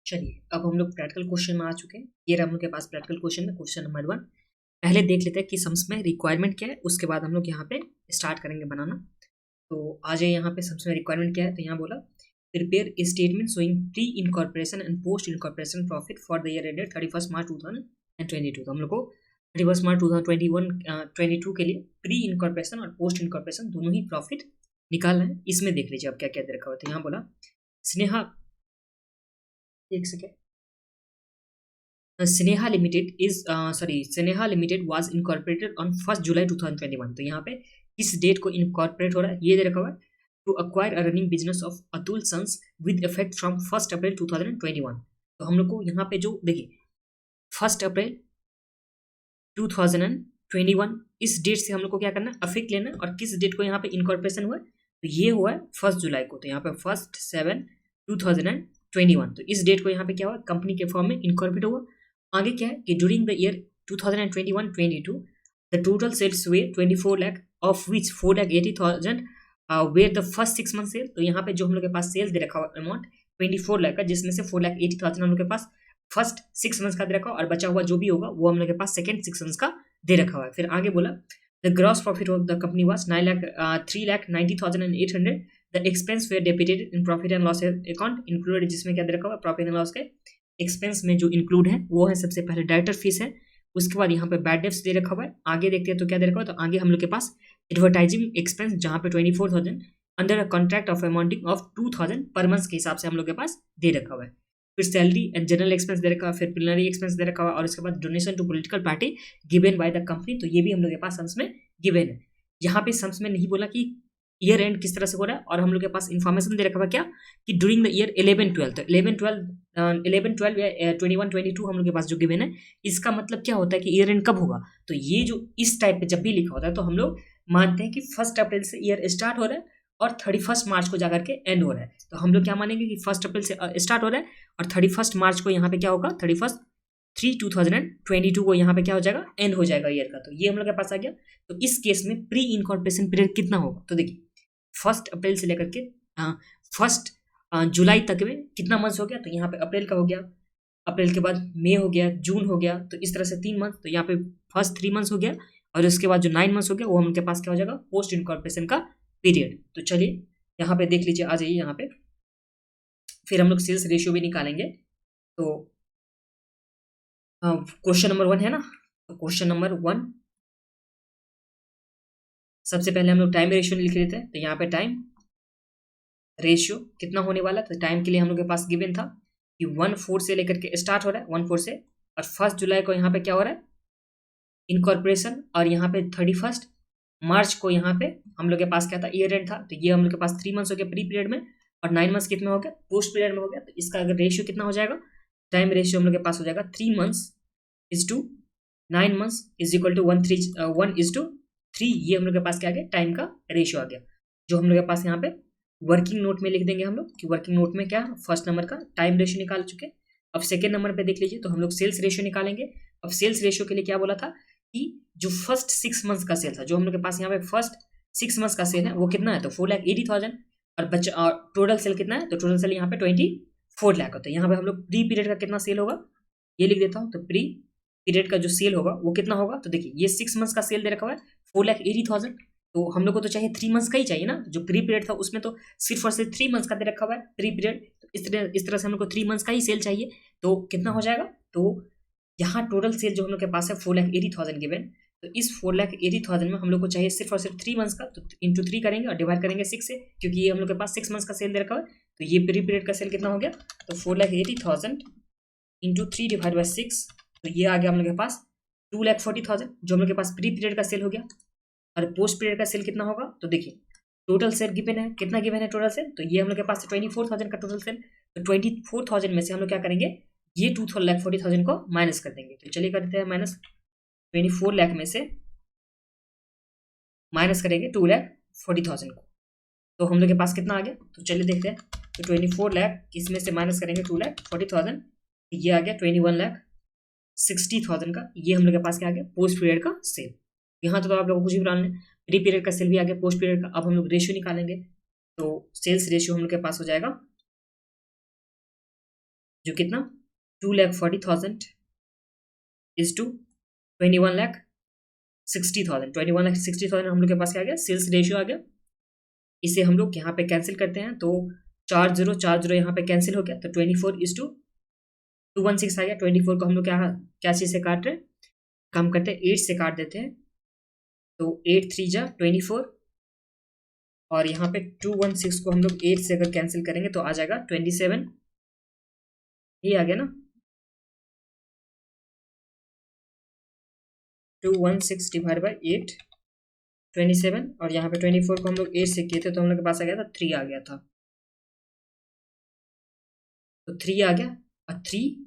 चलिए अब हम लोग प्रैक्टिकल क्वेश्चन में आ चुके हैं। ये रहा हम लोग के पास प्रैक्टिकल क्वेश्चन में क्वेश्चन नंबर 1। पहले देख लेते हैं कि सम्स में रिक्वायरमेंट क्या है, उसके बाद हम लोग यहाँ पे स्टार्ट करेंगे बनाना। तो आ जाइए यहाँ पे सम्स में रिक्वायरमेंट क्या है। तो यहाँ बोला prepare a statement showing pre incorporation and post incorporation profit for the year ended 31 मार्च 2022। तो हम लोग को 31 मार्च 2022 के लिए प्री इनकॉर्पोरेशन और पोस्ट इनकॉर्पोरेशन दोनों ही प्रॉफिट निकालना है। इसमें देख लीजिए अब क्या क्या दे रखा हुआ है। तो यहाँ बोला स्नेहा, एक second, Sneha limited was incorporated on 1 जुलाई 2021। तो यहाँ पे किस डेट को इनकॉर्पोरेट हो रहा है ये दे रखा हुआ है। To acquire a running business of Atul sons with effect from 1 April 2021। तो हम लोग को यहाँ पे जो देखिए 1 अप्रैल 2021 इस डेट से हम लोग को क्या करना है, अफेक्ट लेना है। और किस डेट को यहाँ पे इनकॉर्पोरेशन हुआ है, तो ये हुआ है 1 जुलाई को। तो यहाँ पे 1/7/2021। तो इस डेट को यहाँ पे क्या हुआ, कंपनी के फॉर्म में इनकॉर्पोरेट हुआ। आगे क्या है कि during the year 2021-22 the total sales were 24 lakh of which 4,80,000 were the first 6 month sale. तो यहाँ पे जो हम लोग के पास सेल्स दे रखा हुआ अमाउंट 24 लाख का, जिसमें से 4,80,000 हम लोग के पास फर्स्ट 6 मंथ्स का दे रखा हुआ, और बचा हुआ जो भी होगा वो हम लोग के पास सेकंड 6 मंथ्स का दे रखा हुआ है। फिर आगे बोला the gross profit of the company was 3,90,800। The expense were debited in profit and loss account included, जिसमें क्या दे रखा हुआ, प्रॉफिट एंड लॉस के एक्सपेंस में जो इंक्लूड है वो है सबसे पहले डायरेक्टर फीस है। उसके बाद यहाँ पे बैड डेब्ट्स दे रखा हुआ है। आगे देखते हैं तो क्या दे रखा हुआ है। तो आगे हम लोग के पास एडवर्टाइजिंग एक्सपेंस जहाँ पे 24,000 under a contract of amounting of 2,000 per month के हिसाब से हम लोग के पास दे रखा हुआ है। फिर सैलरी एंड जनरल एक्सपेंस दे रखा हुआ, फिर प्रिलिमिनरी एक्सपेंस दे रखा हुआ, और उसके बाद donation to political party given by the company. तो ये भी हम लोग के पास सम्स में गिवन है। यहाँ पे सम्स में नहीं बोला कि ईयर एंड किस तरह से हो रहा है, और हम लोग के पास इन्फॉर्मेशन दे रखा हुआ क्या कि ड्यूरिंग द ईयर 11-12। तो 11-12 या 21-22 हम लोग के पास जो गिवन है, इसका मतलब क्या होता है कि ईयर एंड कब होगा। तो ये जो इस टाइप पे जब भी लिखा होता है तो हम लोग मानते हैं कि 1 अप्रैल से ईयर स्टार्ट हो रहा है और 31 मार्च को जाकर के एंड हो रहा है। तो हम लोग क्या मानेंगे कि 1 अप्रैल से स्टार्ट हो रहा है और 31 मार्च को यहाँ पे क्या होगा, 31/3/2022 को यहाँ पे क्या हो जाएगा, एंड हो जाएगा ईयर का। तो ये हम लोग के पास आ गया। तो इस केस में प्री इनकॉर्पोरेशन पीरियड कितना होगा, तो देखिए 1 अप्रैल से लेकर के 1 जुलाई तक में कितना मंथ हो गया। तो यहाँ पे अप्रैल का हो गया, अप्रैल के बाद मई हो गया, जून हो गया, तो इस तरह से 3 मंथ। तो यहाँ पे फर्स्ट 3 मंथ्स हो गया, और उसके बाद जो 9 मंथ्स हो गया वो हम लोग के पास क्या हो जाएगा, पोस्ट इनकॉर्पोरेशन का पीरियड। तो चलिए यहाँ पे देख लीजिए, आ जाइए यहाँ पे। फिर हम लोग सेल्स रेशियो भी निकालेंगे। तो क्वेश्चन नंबर 1 है ना, तो क्वेश्चन नंबर 1 सबसे पहले हम लोग टाइम रेशियो लिख लेते हैं। तो यहाँ पे टाइम रेशियो कितना होने वाला है, तो टाइम के लिए हम लोग के पास गिवन था कि 1/4 से लेकर के स्टार्ट हो रहा है, 1/4 से, और 1 जुलाई को यहाँ पे क्या हो रहा है, इनकॉर्पोरेशन, और यहाँ पे 31 मार्च को यहाँ पे हम लोग के पास क्या था, ईयर एंड था। तो ये हम लोग के पास 3 मंथ्स हो गया प्री पीरियड में, और 9 मंथ्स कितना हो गया, पोस्ट पीरियड में हो गया। तो इसका अगर रेशियो कितना हो जाएगा, टाइम रेशियो हम लोग के पास हो जाएगा 3 months is to 9 months is equal to 1:3। ये हम लोग के पास क्या आ गया, टाइम का रेशियो आ गया, जो हम लोग के पास यहाँ पे वर्किंग नोट में लिख देंगे हम लोग कि वर्किंग नोट में क्या, फर्स्ट नंबर का टाइम रेशियो निकाल चुके। अब सेकेंड नंबर पे देख लीजिए, तो हम लोग सेल्स रेशियो निकालेंगे। अब सेल्स रेशियो के लिए क्या बोला था कि जो फर्स्ट 6 मंथ्स का सेल था, जो हम लोग के पास यहाँ पे फर्स्ट 6 मंथ्स का सेल है वो कितना है, तो 4,80,000, और बच्चा टोटल सेल कितना है, तो टोटल सेल यहाँ पे 24 लाख होता है। यहाँ पे हम लोग प्री पीरियड का कितना सेल होगा ये लिख देता हूँ। तो प्री पीरियड का जो सेल होगा वो कितना होगा, तो देखिए ये 6 मंथ्स का सेल दे रखा हुआ है 4,80,000। तो हम लोग को तो चाहिए 3 मंथ्स का ही चाहिए ना, जो प्री पीरियड था उसमें तो सिर्फ और सिर्फ 3 मंथ्स का दे रखा हुआ है प्री पीरियड। तो इस तरह से हम लोग को 3 मंथ्स का ही सेल चाहिए। तो कितना हो जाएगा, तो यहाँ टोटल सेल जो हम लोग के पास है 4,80,000 गिवन। तो इस 4,80,000 में हम लोग को चाहिए सिर्फ और सिर्फ 3 मंथ्स का। तो इंटू 3 करेंगे और डिवाइड करेंगे 6 से, क्योंकि ये हम लोग के पास 6 मंथ्स का सेल दे रखा है। तो ये प्री पीरियड का सेल कितना हो गया, तो 4,80,000 इंटू 3 डिवाइड बाई 6। तो ये आ गया हम लोग के पास 2,40,000, जो हम लोग के पास प्री पीरियड का सेल हो गया। और पोस्ट पीरियड का सेल कितना होगा, तो देखिए टोटल सेल गिवन है, कितना गिवन है टोटल सेल, तो ये हम लोग के पास 24,000 का टोटल सेल। तो 24,000 में से हम लोग क्या करेंगे, ये 2,40,000 को माइनस कर देंगे। तो चलिए कर देते हैं माइनस, 24 लाख में से माइनस करेंगे 2,40,000 को। तो हम लोग के पास कितना आ गया, तो चलिए देखते हैं। तो 24 लाख इसमें से माइनस करेंगे 2,40,000, ये आ गया 21,60,000 का। ये हम लोग के पास क्या आ गया, पोस्ट पीरियड का सेल। यहाँ तो आप लोगों को कुछ भी बनाना है, प्री पीरियड का सेल भी आ गया, पोस्ट पीरियड का। अब हम लोग रेशियो निकालेंगे। तो सेल्स रेशियो हम लोग के पास हो जाएगा, जो कितना 2,40,000 इज टू 21,60,000। 21,60,000 हम लोग के पास क्या आ गया, सेल्स रेशियो आ गया। इसे हम लोग यहाँ पे कैंसिल करते हैं तो 4 0 यहाँ पे कैंसिल हो गया, तो 24:216 आ गया। 24 को हम लोग क्या चीज़ से काट रहे हैं, काम करते हैं 8 से काट देते हैं, तो 8 3 जा 24, और यहाँ पे 216 को हम लोग 8 से अगर कैंसिल करेंगे तो आ जाएगा 27, ये आ गया ना, 216 डिवाइड बाई 8 27, और यहाँ पे 24 को हम लोग 8 से किए थे तो हम लोग के पास आ गया था 3 आ गया था, तो 3 आ गया, और 3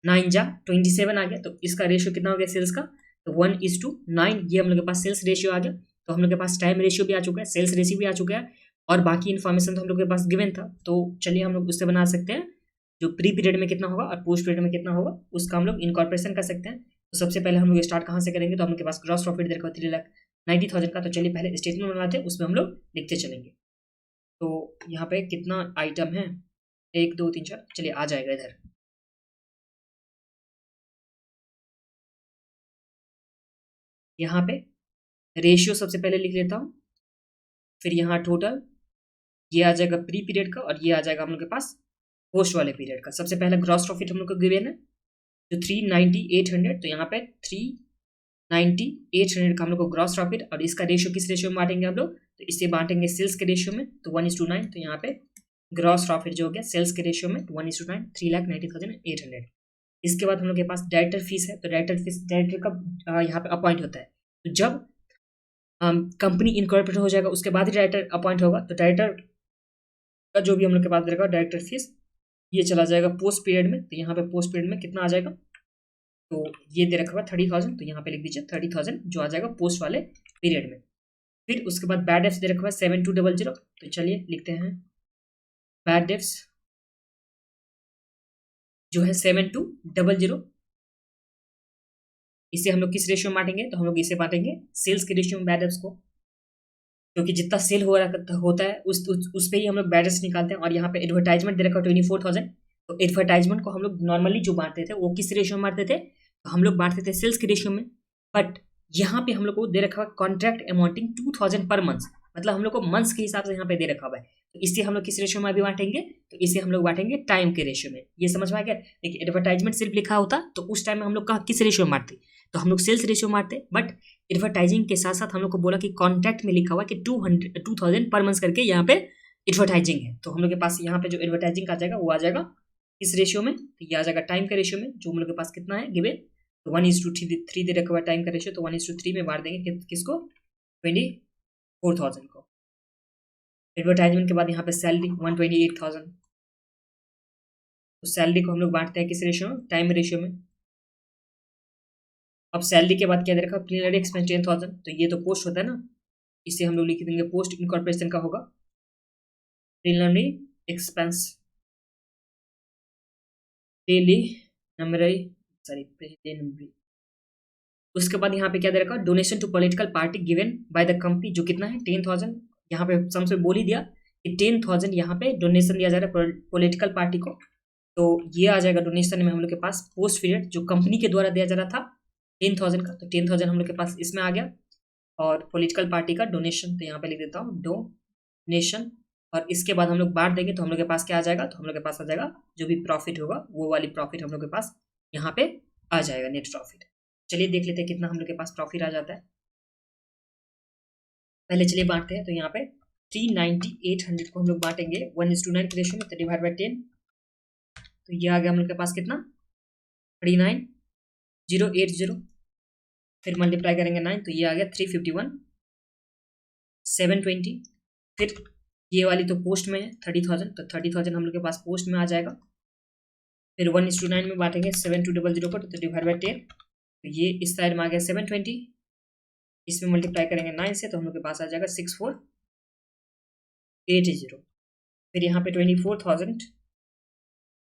9 जा 27 आ गया। तो इसका रेशियो कितना हो गया सेल्स का, तो 1:9, ये हम लोग के पास सेल्स रेशियो आ गया। तो हम लोग के पास टाइम रेशियो भी आ चुका है, सेल्स रेशियो भी आ चुका है, और बाकी इन्फॉर्मेशन तो हम लोग के पास गिवन था। तो चलिए हम लोग उससे बना सकते हैं जो प्री पीरियड में कितना होगा और पोस्ट पीरियड में कितना होगा, उसका हम लोग इनकॉर्पोरेशन कर सकते हैं। तो सबसे पहले हम लोग स्टार्ट कहाँ से करेंगे, तो हम लोग के पास ग्रॉस प्रॉफिट दे रखा है 3,90,000 का। तो चलिए पहले स्टेटमेंट बनाते हैं, उसमें हम लोग लिखते चलेंगे। तो यहाँ पे कितना आइटम है, 1 2 3 4, चलिए आ जाएगा इधर। यहाँ पे रेशियो सबसे पहले लिख लेता हूँ, फिर यहाँ टोटल, ये आ जाएगा प्री पीरियड का, और ये आ जाएगा हम लोग के पास पोस्ट वाले पीरियड का। सबसे पहले ग्रॉस प्रॉफिट हम लोग को गिवन है जो 390,800, तो यहाँ पे 390,800 का हम लोग को ग्रॉस प्रॉफिट, और इसका रेशियो किस रेशियो में बांटेंगे हम लोग, तो इसे बांटेंगे सेल्स के रेशियो में, तो 1:9। तो यहाँ पे ग्रॉस प्रॉफिट जो हो गया सेल्स के रेशियो में 1:9, 3,90,800। इसके बाद हम लोग के पास डायरेक्टर फीस है, तो डायरेक्टर फीस डायरेक्टर का यहाँ पे अपॉइंट होता है। तो जब कंपनी इनकॉर्पोरेट हो जाएगा उसके बाद ही डायरेक्टर अपॉइंट होगा। तो डायरेक्टर का जो भी हम लोग के पास रहेगा डायरेक्टर फीस, ये चला जाएगा पोस्ट पीरियड में। तो यहाँ पे पोस्ट पीरियड में कितना आ जाएगा, तो ये दे रखा हुआ 30,000, तो यहाँ पे लिख दीजिए 30,000 जो आ जाएगा पोस्ट वाले पीरियड में। फिर उसके बाद बैड डेप्स दे रखा हुआ 7,200, तो चलिए लिखते हैं बैड डेप्स जो है 7,200। इसे हम लोग किस रेशियो में बांटेंगे, तो हम लोग इसे बांटेंगे सेल्स के रेशियो में बैड डेप्स को, क्योंकि जितना सेल हो रहा होता है उस पे ही हम लोग बैड डेप्स निकालते हैं। और यहाँ पे एडवर्टाइजमेंट दे रखा है 24,000, तो एडवर्टाइजमेंट को हम लोग नॉर्मली जो बांटते थे वो किस रेशियो में बांटते थे, तो हम लोग बांटते थे सेल्स के रेशियो में। बट यहाँ पे हम लोग को दे रखा हुआ कॉन्ट्रैक्ट अमाउंटिंग 2,000 पर मंथ, मतलब हम लोग को मंथ्स के हिसाब से यहाँ पे दे रखा हुआ है। तो इससे हम लोग किस रेशियो में अभी बांटेंगे, तो इसे हम लोग बांटेंगे टाइम के रेशियो में। ये समझ में आ गया। देखिए एडवर्टाइजमेंट सिर्फ लिखा होता तो उस टाइम में हम लोग कहाँ किस रेशियो में बांटते, तो हम लोग सेल्स रेशियो में बांटते। बट एडवर्टाइजिंग के साथ साथ हम लोग को बोला कि कॉन्ट्रैक्ट में लिखा हुआ कि 2,000 पर मंथ करके यहाँ पे एडवर्टाइजिंग है। तो हम लोग के पास यहाँ पे जो एडवर्टाइजिंग का जाएगा वो आ जाएगा इस रेशियो में, तो ये आ जाएगा टाइम के रेशियो में, जो हम लोग के पास कितना है गिवे, तो 1:3 दे रखा हुआ टाइम का रेशियो, तो 1:3 में बांट देंगे किसको, 24,000 को। एडवर्टाइजमेंट के बाद यहाँ पे सैलरी 128,000, तो सैलरी को हम लोग बांटते हैं किस रेशियो में, टाइम रेशियो में। अब सैलरी के बाद क्या दे रखा है, प्रीलिमिनरी एक्सपेंस 10,000, तो ये तो पोस्ट होता है ना, इसे हम लोग लिख देंगे पोस्ट इनकॉर्पोरेशन का होगा प्रीलिमिनरी एक्सपेंस प्रीलिमिनरी। उसके बाद यहाँ पे क्या दे रखा है, donation to political party given by the company, जो कितना है 10,000। यहाँ पे सबसे बोल ही दिया कि 10,000 यहाँ पे डोनेशन दिया जा रहा है पॉलिटिकल पार्टी को, तो ये आ जाएगा डोनेशन में हम लोग के पास पोस्ट पीरियड जो कंपनी के द्वारा दिया जा रहा था 10,000 का, तो 10,000 हम लोग के पास इसमें आ गया। और पॉलिटिकल पार्टी का डोनेशन, तो यहाँ पे लिख देता हूँ डोनेशन, और इसके बाद हम लोग बांट देंगे तो हम लोग के पास क्या आ जाएगा, तो हम लोग के पास आ जाएगा जो भी प्रॉफिट होगा वो वाली प्रॉफिट हम लोग के पास यहाँ पे आ जाएगा, नेट प्रॉफिट। चलिए देख लेते हैं कितना हम लोग के पास प्रॉफिट आ जाता है। पहले चलिए बांटते हैं, तो यहाँ पे 390,800 को हम लोग बांटेंगे 1:9 के रेशियो में, तो डिवाइड बाई 10, तो ये आ गया हम लोग के पास कितना 39,080, फिर मल्टीप्लाई करेंगे 9, तो ये आ गया 351,720। फिर ये वाली तो पोस्ट में है 30,000, तो 30,000 हम लोग के पास पोस्ट में आ जाएगा। फिर 1:9 में बांटेंगे 7,200 को, तो डिवाइड बाई 10, तो ये इस साइड में आ गया 720, इसमें मल्टीप्लाई करेंगे 9 से, तो हम लोग के पास आ जाएगा 64,80। फिर यहाँ पे 24,000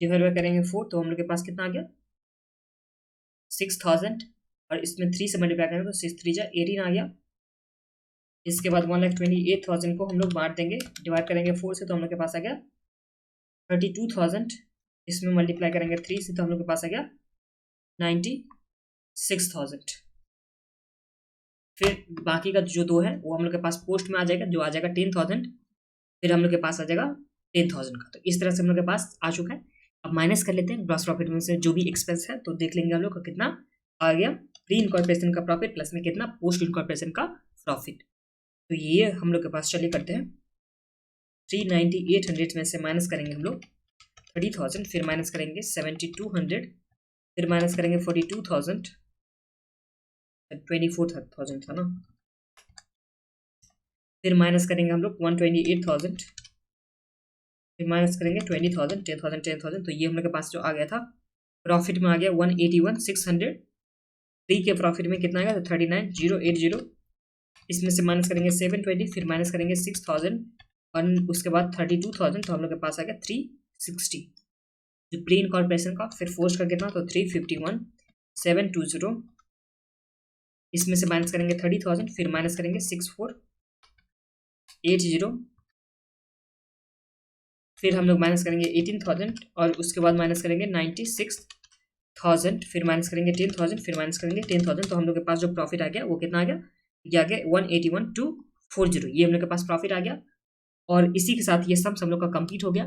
डिवाइड बाई करेंगे 4, तो हम लोग के पास कितना आ गया 6,000, और इसमें 3 से मल्टीप्लाई करेंगे तो 6 3 जा 18 आ गया। इसके बाद 1,28,000 को हम लोग बांट देंगे, डिवाइड करेंगे 4 से, तो हम लोग के पास आ गया 32,000 इसमें मल्टीप्लाई करेंगे 3 से तो हम लोग के पास आ गया 96,000। फिर बाकी का जो 2 है वो हम लोग के पास पोस्ट में आ जाएगा, जो आ जाएगा 10,000। फिर हम लोग के पास आ जाएगा 10,000 का। तो इस तरह से हम लोग के पास आ चुका है। अब माइनस कर लेते हैं ग्रॉस प्रॉफिट में से जो भी एक्सपेंस है, तो देख लेंगे हम लोग का कितना आ गया प्री इनकॉर्पोरेशन का प्रॉफिट प्लस में कितना पोस्ट इनकॉर्पोरेशन का प्रॉफिट। तो ये हम लोग के पास चलिए करते हैं। 39800 में से माइनस करेंगे हम लोग 30,000, फिर माइनस करेंगे 7200, फिर माइनस करेंगे 42,000, 24,000 था ना, फिर माइनस करेंगे हम लोग 128,000, फिर माइनस करेंगे 20,000, 10,000, 10,000। तो ये हम लोग के पास जो आ गया था प्रॉफिट में आ गया 181,600। प्री के प्रॉफिट में कितना आएगा तो 39,080। इसमें से माइनस करेंगे 720, फिर माइनस करेंगे 6,000 और उसके बाद 32,000। तो हम लोग के पास आ गया 360 जो प्री इनकॉर्पोरेशन का। फिर पोस्ट का कितना तो 351,720। इसमें से माइनस करेंगे 30,000, फिर माइनस करेंगे 64,80। फिर हम लोग माइनस करेंगे 18,000 और उसके बाद माइनस करेंगे 96,000, फिर माइनस करेंगे 10,000, फिर माइनस करेंगे 10,000। तो हम लोग के पास जो प्रॉफिट आ गया वो कितना आ गया, ये आ गया 181,240। ये हम लोग के पास प्रॉफिट आ गया। और इसी के साथ ये सम्स हम लोग का कंप्लीट हो गया।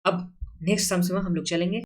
अब नेक्स्ट सम्स में हम लोग चलेंगे